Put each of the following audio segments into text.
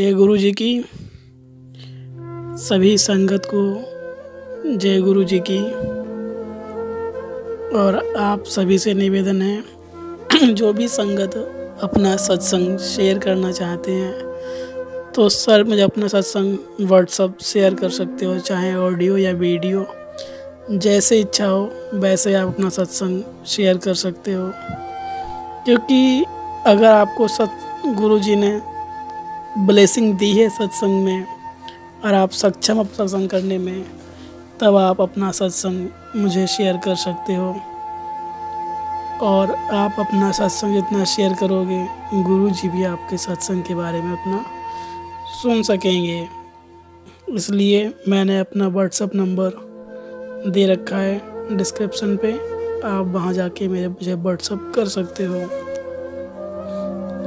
जय गुरु जी की सभी संगत को जय गुरु जी की। और आप सभी से निवेदन है जो भी संगत अपना सत्संग शेयर करना चाहते हैं तो सर मुझे अपना सत्संग व्हाट्सएप शेयर कर सकते हो, चाहे ऑडियो या वीडियो, जैसे इच्छा हो वैसे आप अपना सत्संग शेयर कर सकते हो। क्योंकि अगर आपको गुरु जी ने ब्लेसिंग दी है सत्संग में और आप सक्षम अब सत्संग करने में, तब आप अपना सत्संग मुझे शेयर कर सकते हो। और आप अपना सत्संग जितना शेयर करोगे गुरु जी भी आपके सत्संग के बारे में अपना सुन सकेंगे। इसलिए मैंने अपना व्हाट्सएप नंबर दे रखा है डिस्क्रिप्शन पे, आप वहाँ जाके मुझे व्हाट्सएप कर सकते हो।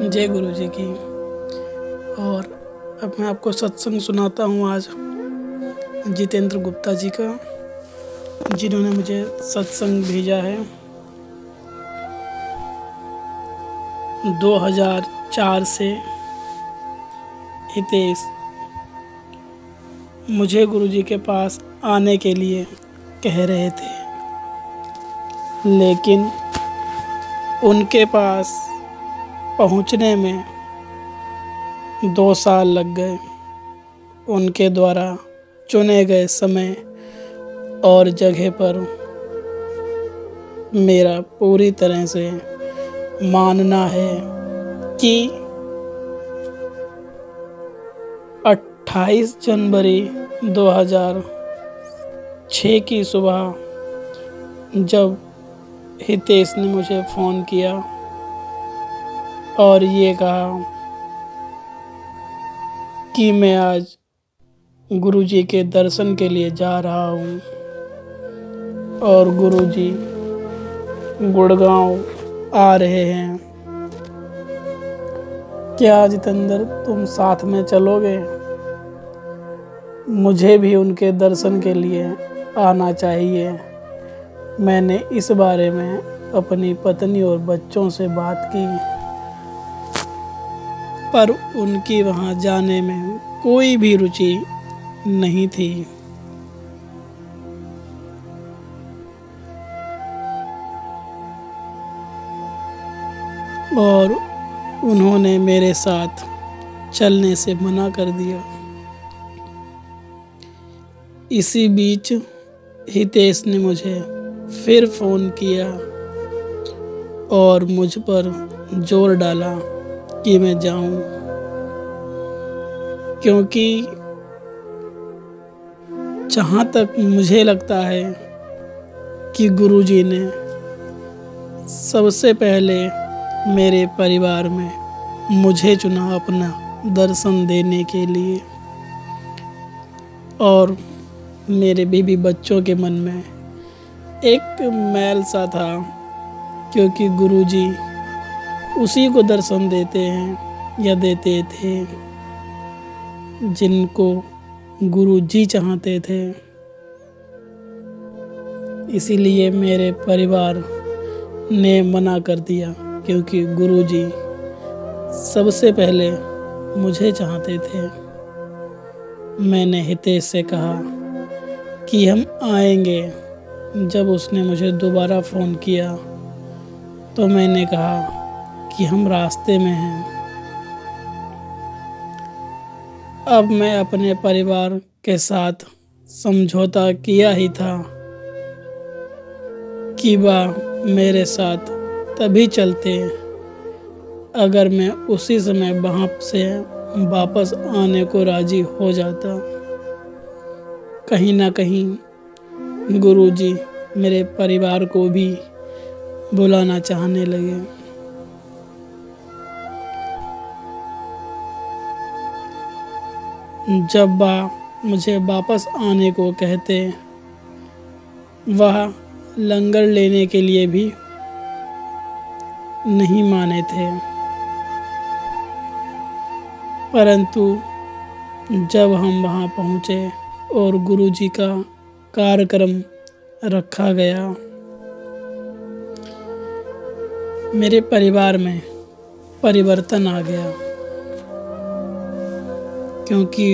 जय गुरु जी की। और अब मैं आपको सत्संग सुनाता हूँ आज जितेंद्र गुप्ता जी का, जिन्होंने मुझे सत्संग भेजा है 2004 से। हितेश मुझे गुरु जी के पास आने के लिए कह रहे थे, लेकिन उनके पास पहुंचने में 2 साल लग गए। उनके द्वारा चुने गए समय और जगह पर मेरा पूरी तरह से मानना है कि 28 जनवरी 2006 की सुबह जब हितेश ने मुझे फ़ोन किया और ये कहा कि मैं आज गुरु जी के दर्शन के लिए जा रहा हूँ और गुरु जी गुड़गांव आ रहे हैं, क्या जितेंद्र तुम साथ में चलोगे? मुझे भी उनके दर्शन के लिए आना चाहिए। मैंने इस बारे में अपनी पत्नी और बच्चों से बात की, पर उनकी वहाँ जाने में कोई भी रुचि नहीं थी। और उन्होंने मेरे साथ चलने से मना कर दिया। इसी बीच हितेश ने मुझे फिर फ़ोन किया और मुझ पर जोर डाला कि मैं जाऊं, क्योंकि जहाँ तक मुझे लगता है कि गुरुजी ने सबसे पहले मेरे परिवार में मुझे चुना अपना दर्शन देने के लिए, और मेरे बीवी बच्चों के मन में एक मैल सा था, क्योंकि गुरुजी उसी को दर्शन देते हैं या देते थे जिनको गुरु जी चाहते थे। इसीलिए मेरे परिवार ने मना कर दिया, क्योंकि गुरुजी सबसे पहले मुझे चाहते थे। मैंने हितेश से कहा कि हम आएंगे। जब उसने मुझे दोबारा फ़ोन किया तो मैंने कहा कि हम रास्ते में हैं। अब मैं अपने परिवार के साथ समझौता किया ही था कि वह मेरे साथ तभी चलते अगर मैं उसी समय वहाँ से वापस आने को राजी हो जाता। कहीं ना कहीं गुरुजी मेरे परिवार को भी बुलाना चाहने लगे। जब वह मुझे वापस आने को कहते, वह लंगर लेने के लिए भी नहीं माने थे। परंतु जब हम वहाँ पहुँचे और गुरुजी का कार्यक्रम रखा गया, मेरे परिवार में परिवर्तन आ गया। क्योंकि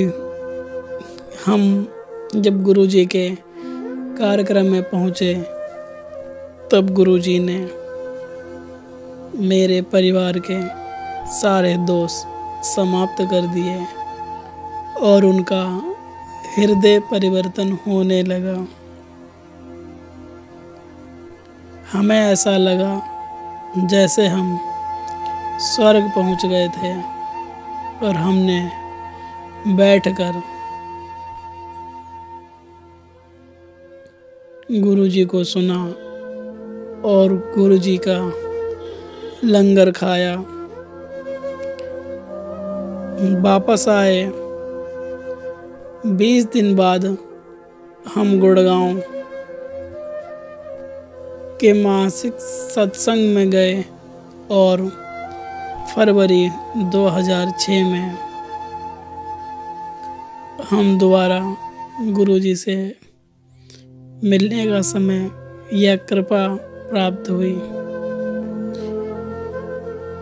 हम जब गुरुजी के कार्यक्रम में पहुँचे तब गुरुजी ने मेरे परिवार के सारे दोस्त समाप्त कर दिए और उनका हृदय परिवर्तन होने लगा। हमें ऐसा लगा जैसे हम स्वर्ग पहुंच गए थे और हमने बैठकर गुरुजी को सुना और गुरुजी का लंगर खाया। वापस आए। 20 दिन बाद हम गुड़गांव के मासिक सत्संग में गए और फरवरी 2006 में हम दोबारा गुरुजी से मिलने का समय या कृपा प्राप्त हुई।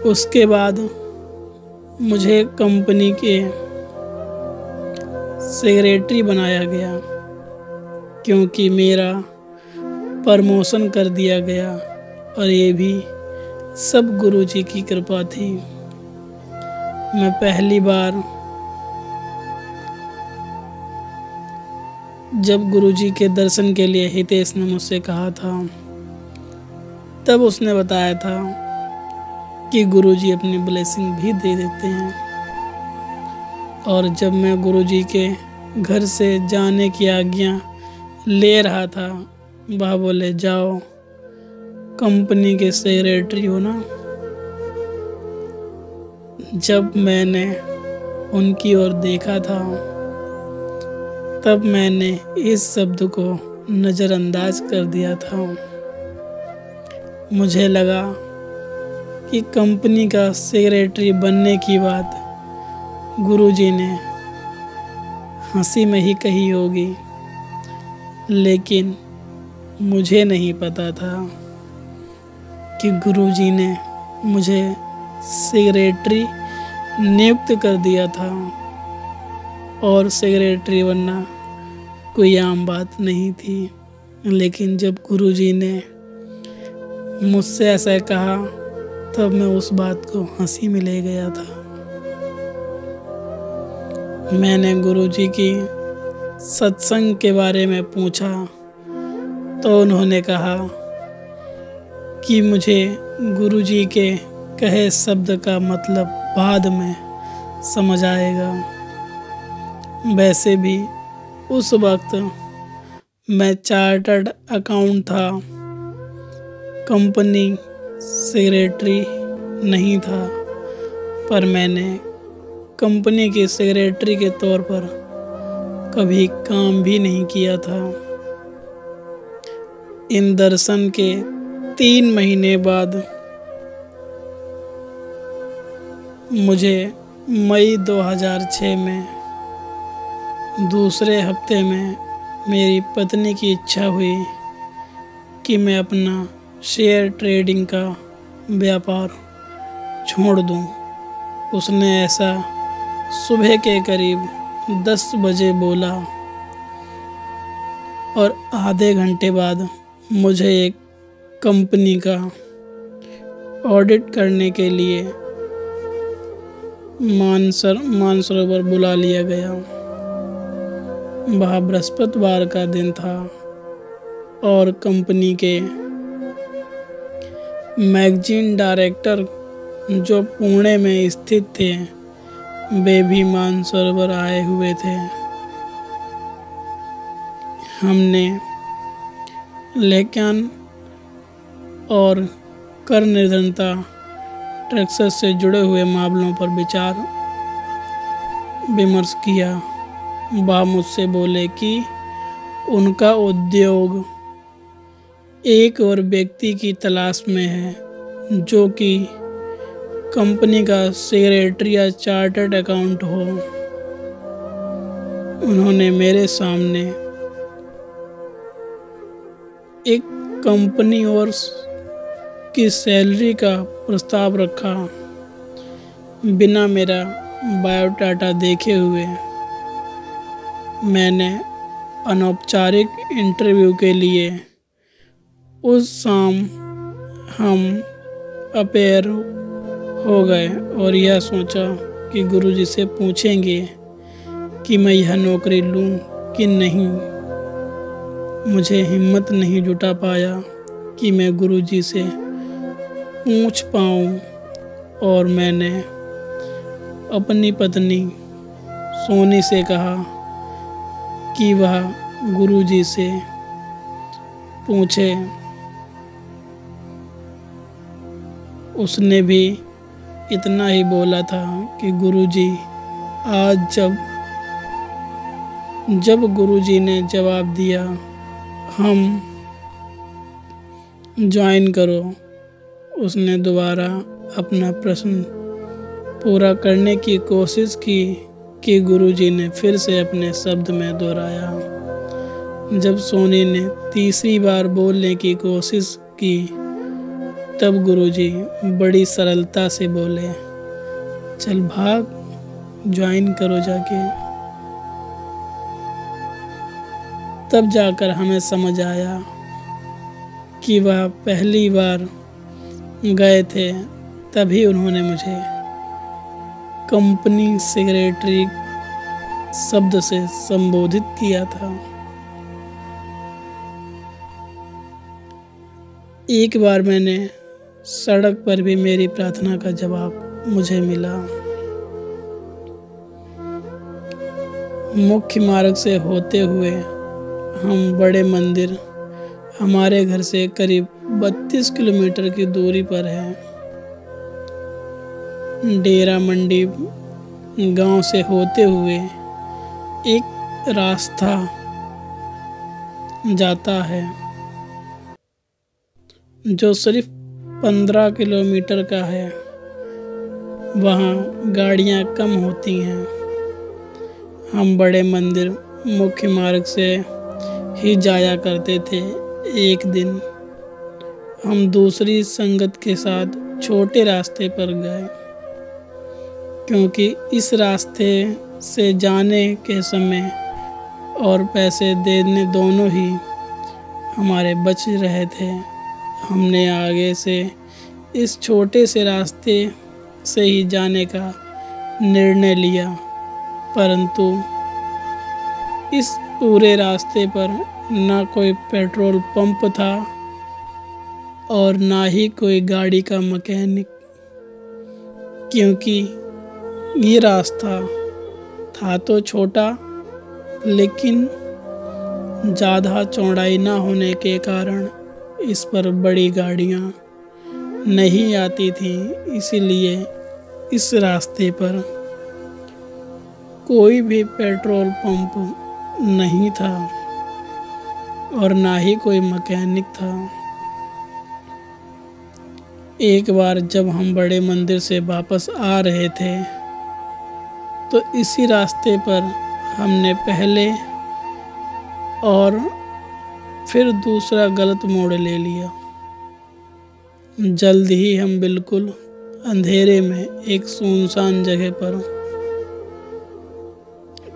उसके बाद मुझे कंपनी के सेक्रेटरी बनाया गया क्योंकि मेरा प्रमोशन कर दिया गया और ये भी सब गुरुजी की कृपा थी। मैं पहली बार जब गुरुजी के दर्शन के लिए हितेश ने मुझसे कहा था तब उसने बताया था कि गुरुजी अपनी ब्लेसिंग भी दे देते हैं। और जब मैं गुरुजी के घर से जाने की आज्ञा ले रहा था वह बोले जाओ, कंपनी के सेक्रेटरी हो ना। जब मैंने उनकी ओर देखा था तब मैंने इस शब्द को नज़रअंदाज कर दिया था। मुझे लगा कि कंपनी का सेक्रेटरी बनने की बात गुरुजी ने हंसी में ही कही होगी, लेकिन मुझे नहीं पता था कि गुरुजी ने मुझे सेक्रेटरी नियुक्त कर दिया था और सेक्रेटरी बनना कोई आम बात नहीं थी। लेकिन जब गुरुजी ने मुझसे ऐसा कहा तब मैं उस बात को हंसी में ले गया था। मैंने गुरुजी की सत्संग के बारे में पूछा तो उन्होंने कहा कि मुझे गुरुजी के कहे शब्द का मतलब बाद में समझ आएगा। वैसे भी उस वक्त मैं चार्टर्ड अकाउंट था, कंपनी सेक्रेटरी नहीं था, पर मैंने कंपनी के सेक्रेटरी के तौर पर कभी काम भी नहीं किया था। इन दर्शन के 3 महीने बाद मुझे मई 2006 में दूसरे हफ्ते में मेरी पत्नी की इच्छा हुई कि मैं अपना शेयर ट्रेडिंग का व्यापार छोड़ दूं। उसने ऐसा सुबह के करीब 10 बजे बोला और आधे घंटे बाद मुझे एक कंपनी का ऑडिट करने के लिए मानसरोवर बुला लिया गया। वह बृहस्पतिवार का दिन था और कंपनी के मैगजीन डायरेक्टर जो पुणे में स्थित थे वे भी मानसरोवर आए हुए थे। हमने लेखांकन और कर निर्धारणता टैक्सेस से जुड़े हुए मामलों पर विचार विमर्श किया। वह मुझसे बोले कि उनका उद्योग एक और व्यक्ति की तलाश में है जो कि कंपनी का सेक्रेटरी या चार्टर्ड अकाउंट हो। उन्होंने मेरे सामने एक कंपनी और की सैलरी का प्रस्ताव रखा। बिना मेरा बायोडाटा देखे हुए मैंने अनौपचारिक इंटरव्यू के लिए उस शाम हम अपेयर हो गए और यह सोचा कि गुरुजी से पूछेंगे कि मैं यह नौकरी लूं कि नहीं। मुझे हिम्मत नहीं जुटा पाया कि मैं गुरुजी से पूछ पाऊं और मैंने अपनी पत्नी सोनी से कहा कि वह गुरुजी से पूछे। उसने भी इतना ही बोला था कि गुरुजी आज जब गुरुजी ने जवाब दिया हम ज्वाइन करो, उसने दोबारा अपना प्रश्न पूरा करने की कोशिश की कि गुरुजी ने फिर से अपने शब्द में दोहराया। जब सोनी ने तीसरी बार बोलने की कोशिश की तब गुरुजी बड़ी सरलता से बोले, चल भाग, ज्वाइन करो जाके। तब जाकर हमें समझ आया कि वह पहली बार गए थे, तभी उन्होंने मुझे कंपनी सेक्रेटरी शब्द से संबोधित किया था। एक बार मैंने सड़क पर भी मेरी प्रार्थना का जवाब मुझे मिला। मुख्य मार्ग से होते हुए हम बड़े मंदिर हमारे घर से करीब 32 किलोमीटर की दूरी पर है। डेरा मंडी गांव से होते हुए एक रास्ता जाता है जो सिर्फ 15 किलोमीटर का है। वहाँ गाड़ियाँ कम होती हैं। हम बड़े मंदिर मुख्य मार्ग से ही जाया करते थे। एक दिन हम दूसरी संगत के साथ छोटे रास्ते पर गए, क्योंकि इस रास्ते से जाने के समय और पैसे देने दोनों ही हमारे बच रहे थे। हमने आगे से इस छोटे से रास्ते से ही जाने का निर्णय लिया, परंतु इस पूरे रास्ते पर ना कोई पेट्रोल पंप था और ना ही कोई गाड़ी का मैकेनिक, क्योंकि ये रास्ता था तो छोटा, लेकिन ज़्यादा चौड़ाई ना होने के कारण इस पर बड़ी गाड़ियाँ नहीं आती थीं। इसीलिए इस रास्ते पर कोई भी पेट्रोल पंप नहीं था और ना ही कोई मैकेनिक था। एक बार जब हम बड़े मंदिर से वापस आ रहे थे तो इसी रास्ते पर हमने पहले और फिर दूसरा गलत मोड़ ले लिया। जल्द ही हम बिल्कुल अंधेरे में एक सुनसान जगह पर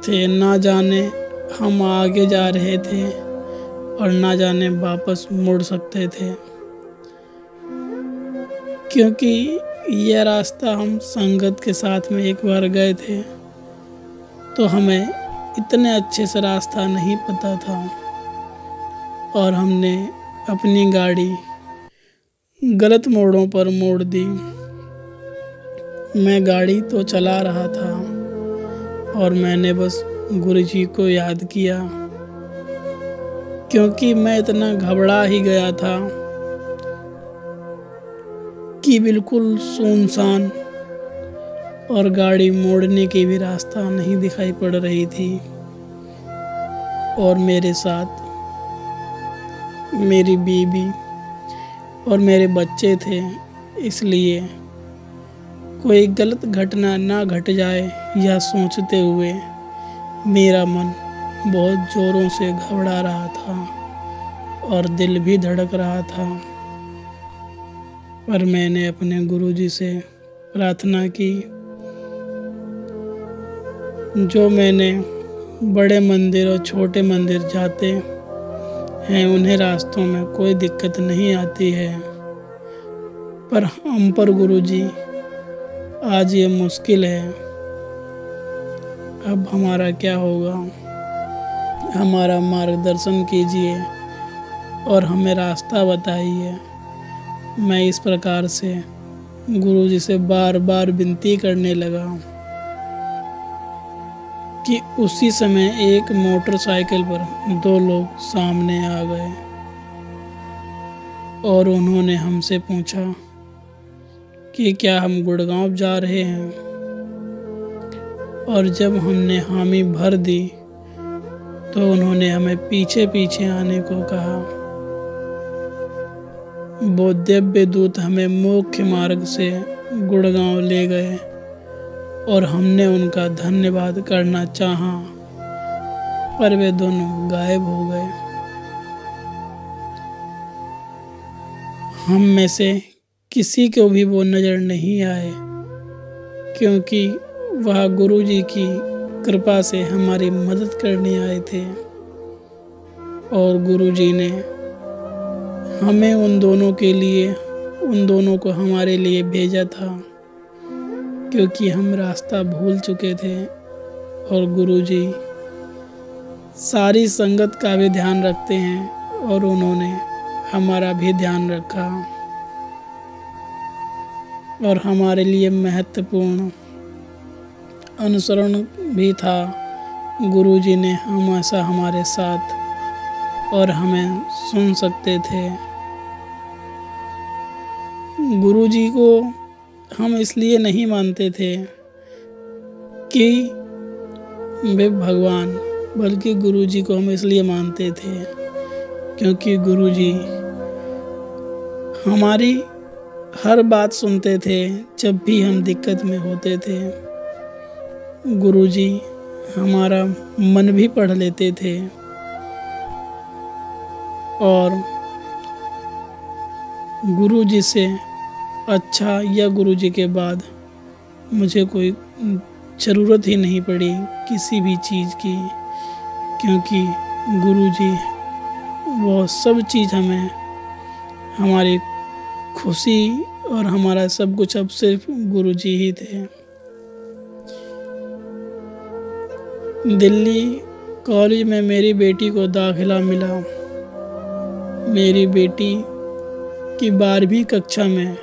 थे। ना जाने हम आगे जा रहे थे और ना जाने वापस मुड़ सकते थे, क्योंकि यह रास्ता हम संगत के साथ में एक बार गए थे तो हमें इतने अच्छे से रास्ता नहीं पता था और हमने अपनी गाड़ी गलत मोड़ों पर मोड़ दी। मैं गाड़ी तो चला रहा था और मैंने बस गुरुजी को याद किया, क्योंकि मैं इतना घबरा ही गया था कि बिल्कुल सुनसान और गाड़ी मोड़ने की भी रास्ता नहीं दिखाई पड़ रही थी और मेरे साथ मेरी बीवी और मेरे बच्चे थे। इसलिए कोई गलत घटना ना घट जाए यह सोचते हुए मेरा मन बहुत ज़ोरों से घबरा रहा था और दिल भी धड़क रहा था। पर मैंने अपने गुरुजी से प्रार्थना की जो मैंने बड़े मंदिर और छोटे मंदिर जाते हैं उन्हें रास्तों में कोई दिक्कत नहीं आती है, पर हम पर गुरुजी आज ये मुश्किल है। अब हमारा क्या होगा? हमारा मार्गदर्शन कीजिए और हमें रास्ता बताइए। मैं इस प्रकार से गुरुजी से बार बार विनती करने लगा कि उसी समय एक मोटरसाइकिल पर 2 लोग सामने आ गए और उन्होंने हमसे पूछा कि क्या हम गुड़गांव जा रहे हैं। और जब हमने हामी भर दी तो उन्होंने हमें पीछे पीछे आने को कहा। वो दिव्य दूत हमें मुख्य मार्ग से गुड़गांव ले गए और हमने उनका धन्यवाद करना चाहा, पर वे दोनों गायब हो गए। हम में से किसी को भी वो नज़र नहीं आए, क्योंकि वह गुरुजी की कृपा से हमारी मदद करने आए थे और गुरुजी ने हमें उन दोनों को हमारे लिए भेजा था, क्योंकि हम रास्ता भूल चुके थे। और गुरुजी सारी संगत का भी ध्यान रखते हैं और उन्होंने हमारा भी ध्यान रखा और हमारे लिए महत्वपूर्ण अनुसरण भी था। गुरुजी ने हमेशा हमारे साथ और हमें सुन सकते थे। गुरुजी को हम इसलिए नहीं मानते थे कि वे भगवान, बल्कि गुरुजी को हम इसलिए मानते थे क्योंकि गुरुजी हमारी हर बात सुनते थे जब भी हम दिक्कत में होते थे। गुरुजी हमारा मन भी पढ़ लेते थे और गुरुजी से अच्छा या गुरुजी के बाद मुझे कोई ज़रूरत ही नहीं पड़ी किसी भी चीज़ की, क्योंकि गुरुजी वो सब चीज़ हमें, हमारी खुशी और हमारा सब कुछ अब सिर्फ गुरुजी ही थे। दिल्ली कॉलेज में मेरी बेटी को दाखिला मिला। मेरी बेटी की 12वीं कक्षा में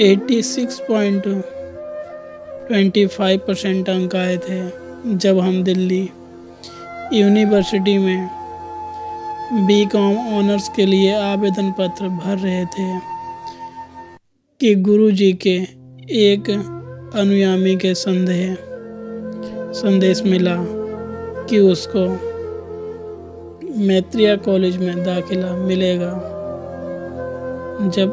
86.25% अंक आए थे जब हम दिल्ली यूनिवर्सिटी में बीकॉम ऑनर्स के लिए आवेदन पत्र भर रहे थे कि गुरुजी के एक अनुयामी के संदेश मिला कि उसको मैत्रिया कॉलेज में दाखिला मिलेगा। जब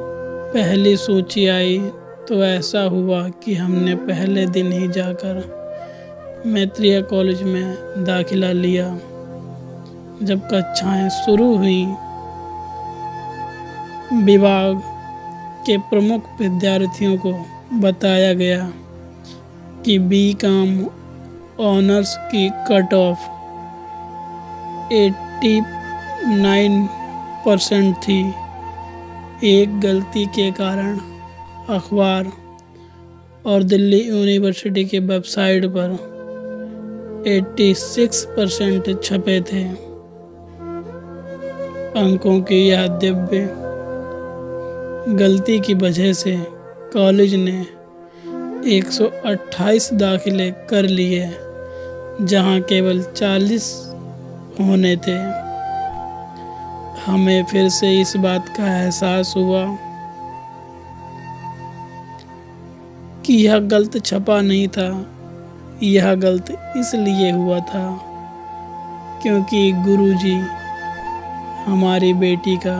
पहली सूची आई तो ऐसा हुआ कि हमने पहले दिन ही जाकर मैत्रिया कॉलेज में दाखिला लिया। जब कक्षाएं शुरू हुई, विभाग के प्रमुख विद्यार्थियों को बताया गया कि बीकॉम ऑनर्स की कट ऑफ 89% थी। एक गलती के कारण अखबार और दिल्ली यूनिवर्सिटी के वेबसाइट पर 86% छपे थे। अंकों की यह दिव्य गलती की वजह से कॉलेज ने 128 दाखिले कर लिए, जहां केवल 40 होने थे। हमें फिर से इस बात का एहसास हुआ कि यह गलत छपा नहीं था। यह गलत इसलिए हुआ था क्योंकि गुरुजी हमारी बेटी का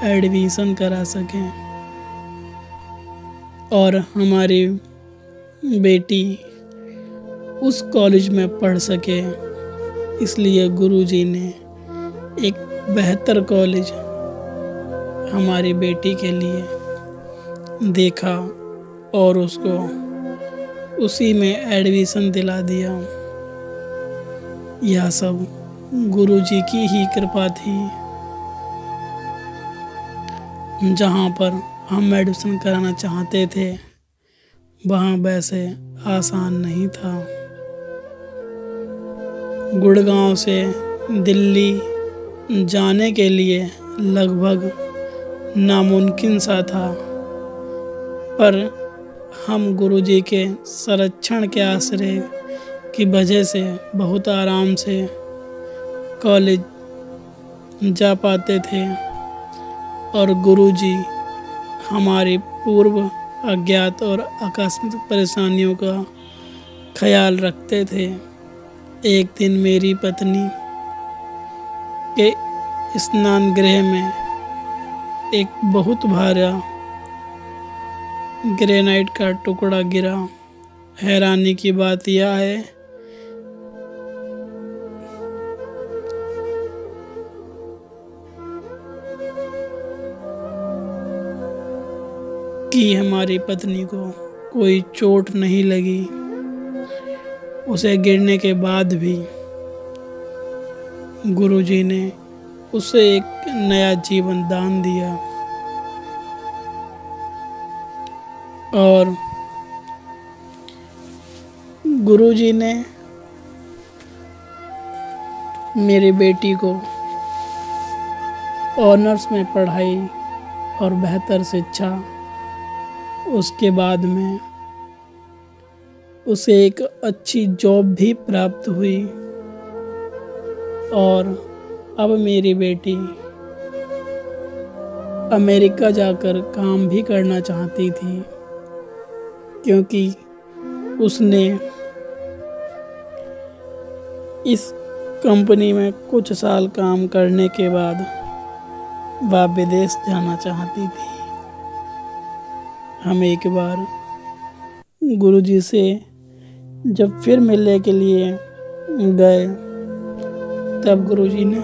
एडमिशन करा सकें और हमारी बेटी उस कॉलेज में पढ़ सके। इसलिए गुरुजी ने एक बेहतर कॉलेज हमारी बेटी के लिए देखा और उसको उसी में एडमिशन दिला दिया। यह सब गुरुजी की ही कृपा थी। जहाँ पर हम एडमिशन कराना चाहते थे वहाँ वैसे आसान नहीं था। गुड़गांव से दिल्ली जाने के लिए लगभग नामुमकिन सा था, पर हम गुरुजी के संरक्षण के आश्रय की वजह से बहुत आराम से कॉलेज जा पाते थे और गुरुजी हमारी पूर्व अज्ञात और आकस्मिक परेशानियों का ख्याल रखते थे। एक दिन मेरी पत्नी के स्नान गृह में एक बहुत भारा ग्रेनाइट का टुकड़ा गिरा। हैरानी की बात यह है कि हमारी पत्नी को कोई चोट नहीं लगी। उसे गिरने के बाद भी गुरुजी ने उसे एक नया जीवन दान दिया और गुरुजी ने मेरी बेटी को ऑनर्स में पढ़ाई और बेहतर शिक्षा, उसके बाद में उसे एक अच्छी जॉब भी प्राप्त हुई और अब मेरी बेटी अमेरिका जाकर काम भी करना चाहती थी, क्योंकि उसने इस कंपनी में कुछ साल काम करने के बाद वह विदेश जाना चाहती थी। हम एक बार गुरुजी से जब फिर मिलने के लिए गए तब गुरुजी ने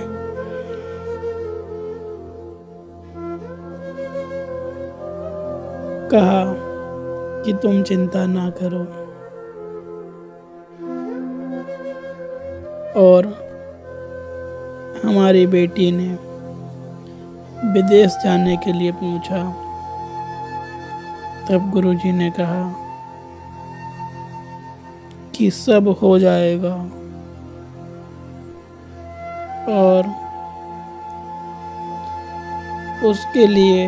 कहा कि तुम चिंता ना करो और हमारी बेटी ने विदेश जाने के लिए पूछा। तब गुरुजी ने कहा कि सब हो जाएगा और उसके लिए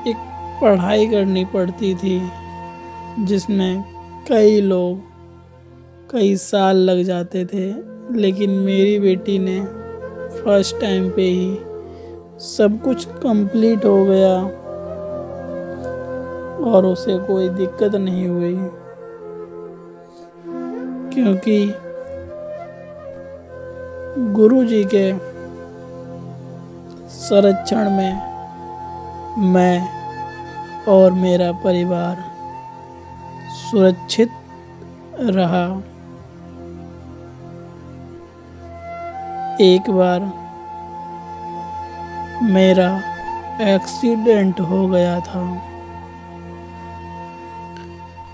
एक पढ़ाई करनी पड़ती थी जिसमें कई लोग कई साल लग जाते थे, लेकिन मेरी बेटी ने फर्स्ट टाइम पे ही सब कुछ कंप्लीट हो गया और उसे कोई दिक्कत नहीं हुई, क्योंकि गुरुजी के संरक्षण में मैं और मेरा परिवार सुरक्षित रहा। एक बार मेरा एक्सीडेंट हो गया था।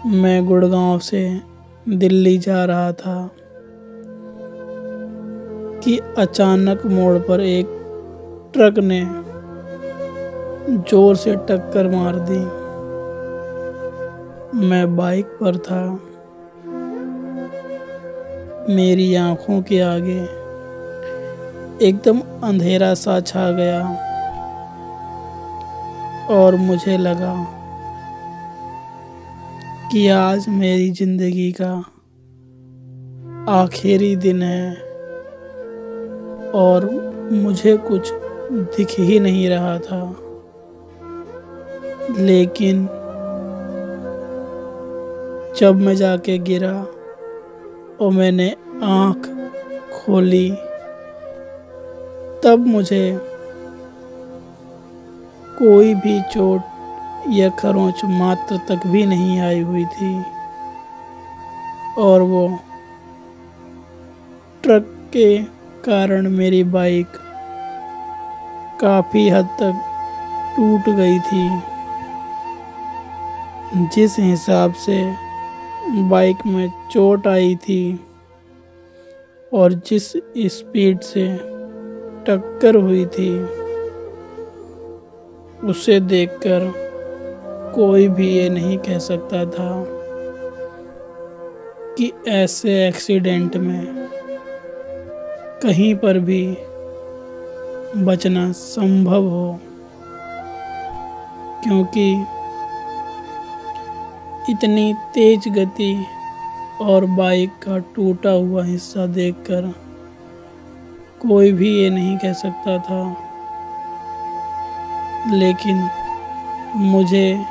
मैं गुड़गांव से दिल्ली जा रहा था कि अचानक मोड़ पर एक ट्रक ने जोर से टक्कर मार दी। मैं बाइक पर था। मेरी आंखों के आगे एकदम अंधेरा सा छा गया और मुझे लगा कि आज मेरी जिंदगी का आखिरी दिन है और मुझे कुछ दिख ही नहीं रहा था। लेकिन जब मैं जाके गिरा और मैंने आँख खोली तब मुझे कोई भी चोट या खरोंच मात्र तक भी नहीं आई हुई थी और वो ट्रक के कारण मेरी बाइक काफ़ी हद तक टूट गई थी। जिस हिसाब से बाइक में चोट आई थी और जिस स्पीड से टक्कर हुई थी उसे देखकर कोई भी ये नहीं कह सकता था कि ऐसे एक्सीडेंट में कहीं पर भी बचना संभव हो, क्योंकि इतनी तेज गति और बाइक का टूटा हुआ हिस्सा देखकर कोई भी ये नहीं कह सकता था। लेकिन मुझे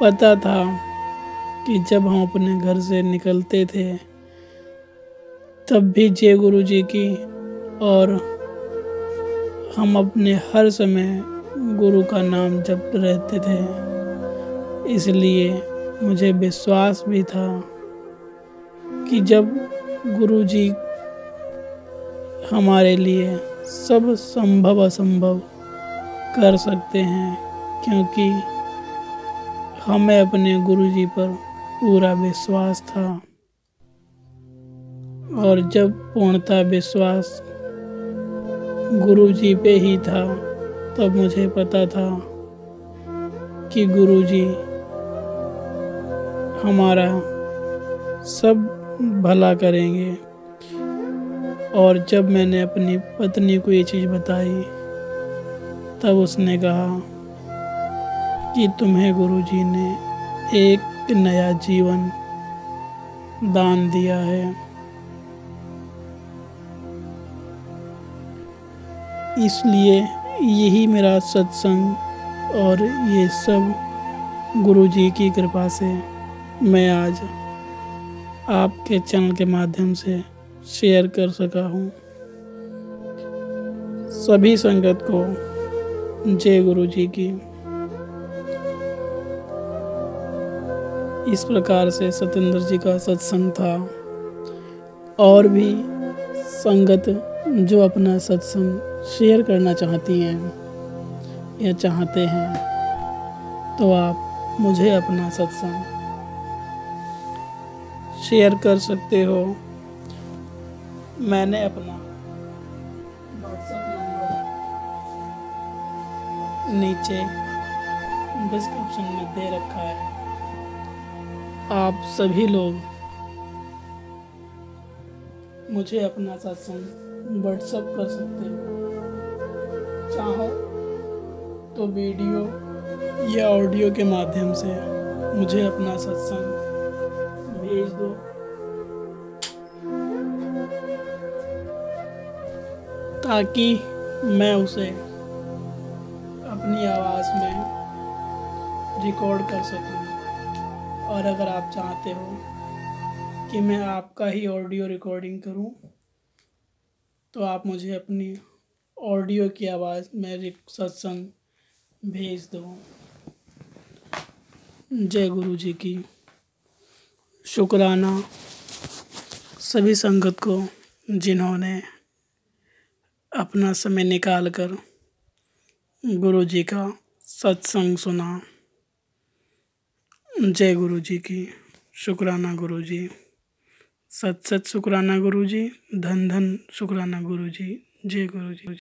पता था कि जब हम अपने घर से निकलते थे तब भी जय गुरु जी की, और हम अपने हर समय गुरु का नाम जपते रहते थे, इसलिए मुझे विश्वास भी था कि जब गुरु जी हमारे लिए सब संभव असंभव कर सकते हैं, क्योंकि हमें अपने गुरु जी पर पूरा विश्वास था। और जब पूर्णतः विश्वास गुरु जी पे ही था तब मुझे पता था कि गुरु जी हमारा सब भला करेंगे। और जब मैंने अपनी पत्नी को ये चीज़ बताई तब उसने कहा कि तुम्हें गुरु जी ने एक नया जीवन दान दिया है। इसलिए यही मेरा सत्संग और ये सब गुरु जी की कृपा से मैं आज आपके चैनल के माध्यम से शेयर कर सका हूँ। सभी संगत को जय गुरु जी की। इस प्रकार से सत्येंद्र जी का सत्संग था। और भी संगत जो अपना सत्संग शेयर करना चाहती हैं या चाहते हैं तो आप मुझे अपना सत्संग शेयर कर सकते हो। मैंने अपना व्हाट्सएप नंबर नीचे डिस्क्रिप्शन में दे रखा है। आप सभी लोग मुझे अपना सत्संग व्हाट्सएप कर सकते हो। चाहो तो वीडियो या ऑडियो के माध्यम से मुझे अपना सत्संग भेज दो। ताकि मैं उसे अपनी आवाज़ में रिकॉर्ड कर सकूं। और अगर आप चाहते हो कि मैं आपका ही ऑडियो रिकॉर्डिंग करूं तो आप मुझे अपनी ऑडियो की आवाज़ में सत्संग भेज दो। जय गुरु जी की। शुक्राना सभी संगत को जिन्होंने अपना समय निकाल कर गुरु जी का सत्संग सुना। जय गुरु जी की। शुक्राना गुरु जी। सत सत शुक्राना गुरु जी। धन धन शुक्राना गुरु जी। जय गुरु जी।